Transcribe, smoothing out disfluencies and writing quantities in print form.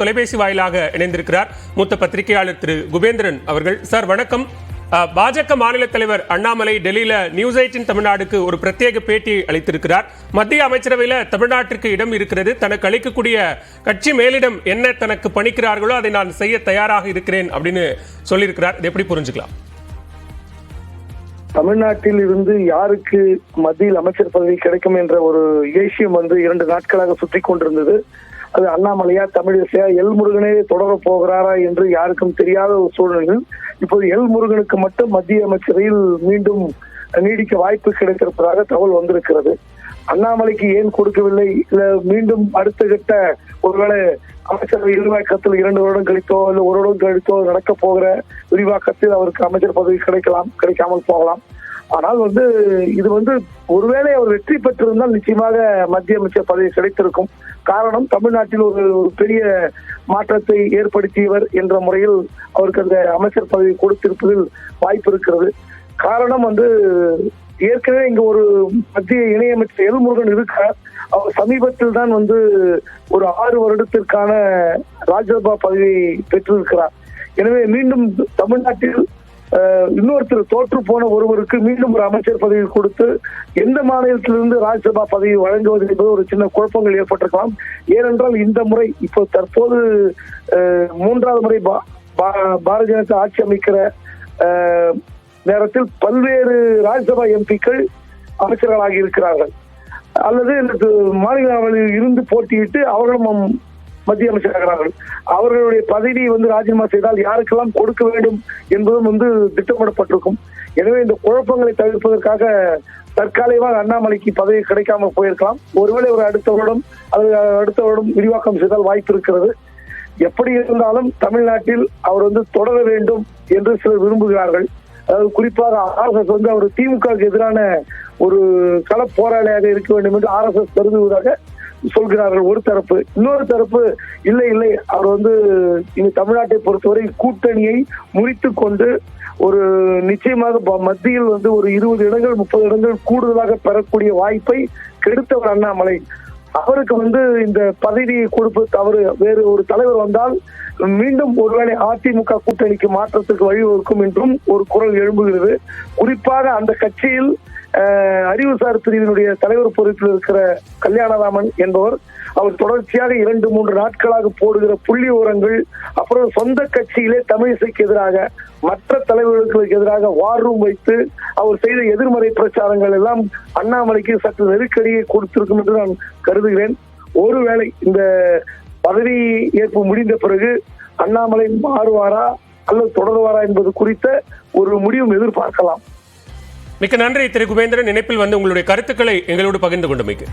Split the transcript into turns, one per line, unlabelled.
தொலைபேசி வாயிலாக இணைந்திருக்கிறார் மூத்த பத்திரிகையாளர் திரு குபேந்திரன் அவர்கள். சார் வணக்கம். பாஜக மாநில தலைவர் அண்ணாமலை டெல்லியில நியூஸ் 18 தமிழ்நாடுக்கு ஒரு பிரத்யேக பேட்டி அளித்திருக்கிறார். மத்திய அமைச்சரவையில் தமிழ்நாட்டிற்கு இடம் இருக்கிறது, தனக்கு அளிக்கக்கூடிய கட்சி மேலிடம் என்ன தனக்கு பணிக்கிறார்களோ அதை நான் செய்ய தயாராக இருக்கிறேன் அப்படின்னு சொல்லியிருக்கிறார். இதை எப்படி புரிஞ்சுக்கலாம்?
தமிழ்நாட்டில் இருந்து யாருக்கு மத்தியில் அமைச்சர் பதவி கிடைக்கும் என்ற ஒரு ஏசியம் 2 நாட்களாக சுற்றி கொண்டிருந்தது. அது அண்ணாமலையா தமிழிசையா எல் முருகனே தொடர போகிறாரா என்று யாருக்கும் தெரியாத ஒரு சூழ்நிலையில் இப்போது எல் முருகனுக்கு மட்டும் மத்திய அமைச்சரையில் மீண்டும் நீடிக்க வாய்ப்பு கிடைத்திருப்பதாக தகவல் வந்திருக்கிறது. அண்ணாமலைக்கு ஏன் கொடுக்கவில்லை, இல்ல மீண்டும் அடுத்த கட்ட ஒருவேளை அமைச்சரவை விரிவாக்கத்தில் 2 வருடம் கழித்தோ இல்ல 1 வருடம் கழித்தோ நடக்க போகிற விரிவாக்கத்தில் அவருக்கு அமைச்சர் பதவி கிடைக்கலாம், கிடைக்காமல் போகலாம். ஆனால் இது ஒருவேளை அவர் வெற்றி பெற்றிருந்தால் நிச்சயமாக மத்திய அமைச்சர் பதவி கிடைத்திருக்கும். காரணம், தமிழ்நாட்டில் ஒரு பெரிய மாற்றத்தை ஏற்படுத்தியவர் என்ற முறையில் அவருக்கு அந்த அமைச்சர் பதவி கொடுத்திருப்பதில் வாய்ப்பு இருக்கிறது. காரணம் ஏற்கனவே இங்க ஒரு மத்திய இணையமைச்சர் எல் முருகன் இருக்கார். அவர் சமீபத்தில் தான் ஒரு 6 வருடத்திற்கான ராஜ்யசபா பதவி பெற்றிருக்கிறார். எனவே மீண்டும் தமிழ்நாட்டில் இன்னொருத்தர் தோற்று போன ஒருவருக்கு மீண்டும் ஒரு அமைச்சர் பதவி கொடுத்து எந்த மாநிலத்திலிருந்து ராஜ்யசபா பதவி வழங்குவது என்பது ஒரு சின்ன குழப்பங்கள் ஏற்பட்டிருக்கலாம். ஏனென்றால் இந்த முறை இப்போ தற்போது 3வது முறை பாரதிய ஜனதா ஆட்சி அமைக்கிற நேரத்தில் பல்வேறு ராஜ்யசபா எம்பிக்கள் அமைச்சர்களாக இருக்கிறார்கள், அல்லது மாநிலங்களில் இருந்து போட்டியிட்டு அவர்களும் மத்திய அமைச்சராகிறார்கள். அவர்களுடைய பதவி ராஜினாமா செய்தால் யாருக்கெல்லாம் கொடுக்க வேண்டும் என்பதும் திட்டமிடப்பட்டிருக்கும். எனவே இந்த குழப்பங்களை தவிர்ப்பதற்காக தற்காலிகமாக அண்ணாமலைக்கு பதவி கிடைக்காமல் போயிருக்கலாம். ஒருவேளை ஒரு அடுத்த வருடம் விரிவாக்கம் செய்தால் வாய்ப்பு இருக்கிறது. எப்படி இருந்தாலும் தமிழ்நாட்டில் அவர் தொடர வேண்டும் என்று சிலர் விரும்புகிறார்கள். அதாவது குறிப்பாக RSS அவர் திமுகவுக்கு எதிரான ஒரு கள போராளியாக இருக்க வேண்டும் என்று RSS கருதுவதாக சொல்கிறார்கள் ஒரு தரப்பு. இன்னொரு தரப்பு இல்லை அவர் இங்க தமிழ்நாட்டை பொறுத்தவரை கூட்டணியை முறித்து கொண்டு ஒரு நிச்சயமாக மத்தியில் ஒரு 20 இடங்கள் 30 இடங்கள் கூடுதலாக பெறக்கூடிய வாய்ப்பை கெடுத்தவர் அண்ணாமலை. அவருக்கு இந்த பதவியை கொடுப்பு தவறு. வேறு ஒரு தலைவர் வந்தால் மீண்டும் ஒருவேளை அதிமுக கூட்டணிக்கு மாற்றத்துக்கு வழிவகுக்கும் என்றும் ஒரு குரல் எழும்புகிறது. குறிப்பாக அந்த கட்சியில் அறிவுசார் பிரிவினுடைய தலைவர் பொறுப்பில் இருக்கிற கல்யாணராமன் என்பவர் அவர் தொடர்ச்சியாக 2-3 நாட்களாக போடுகிற புள்ளி விவரங்கள், அப்புறம் சொந்த கட்சியிலே தமிழிசைக்கு எதிராக மற்ற தலைவர்களுக்கு எதிராக வார் ரூம் வைத்து அவர் செய்த எதிர்மறை பிரச்சாரங்கள் எல்லாம் அண்ணாமலைக்கு சற்று நெருக்கடியை கொடுத்திருக்கும் என்று நான் கருதுகிறேன். ஒருவேளை இந்த பதவி ஏற்பு முடிந்த பிறகு அண்ணாமலை மாறுவாரா அல்லது தொடருவாரா என்பது குறித்த ஒரு முடிவும் எதிர்பார்க்கலாம்.
மிக்க நன்றி திரு குபேந்திரன். இணைப்பில் உங்களுடைய கருத்துக்களை எங்களோடு பகிர்ந்து கொண்டமைக்கு.